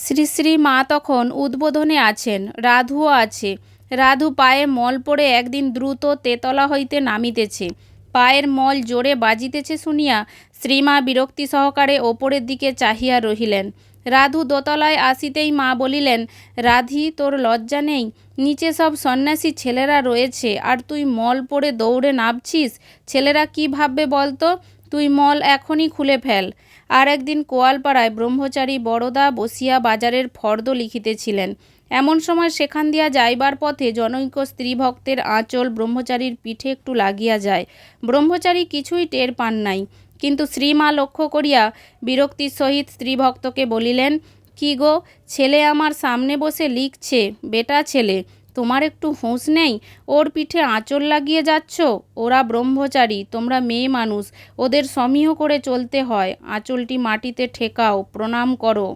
শ্রী শ্রী মা তখন উদ্বোধনে আছেন, রাধুও আছে। রাধু পায়ে মল পড়ে একদিন দ্রুত তেতলা হইতে নামিতেছে। পায়ের মল জোরে বাজিতেছে শুনিয়া শ্রীমা বিরক্তি সহকারে ওপরের দিকে চাহিয়া রহিলেন। রাধু দোতলায় আসিতেই মা বলিলেন, রাধি, তোর লজ্জা নেই? নিচে সব সন্ন্যাসী ছেলেরা রয়েছে, আর তুই মল পড়ে দৌড়ে নামছিস। ছেলেরা কি ভাববে বলতো? তুই মল এখনই খুলে ফেল। আর একদিন কোয়ালপাড়ায় ব্রহ্মচারী বড়দা বসিয়া বাজারের ফর্দ লিখিতেছিলেন। এমন সময় সেখান দিয়া যাইবার পথে জনৈক স্ত্রীভক্তের আঁচল ব্রহ্মচারীর পিঠে একটু লাগিয়া যায়। ব্রহ্মচারী কিছুই টের পান নাই, কিন্তু শ্রীমা লক্ষ্য করিয়া বিরক্তির সহিত স্ত্রীভক্তকে বলিলেন, কি গো, ছেলে আমার সামনে বসে লিখছে, বেটা ছেলে, তোমার একটু হুঁশ নেই? ওর পিঠে আঁচল লাগিয়ে যাচ্ছ। ওরা ব্রহ্মচারী, তোমরা মেয়ে মানুষ, ওদের সমীহ করে চলতে হয়। আঁচলটি মাটিতে ঠেকাও, প্রণাম করো।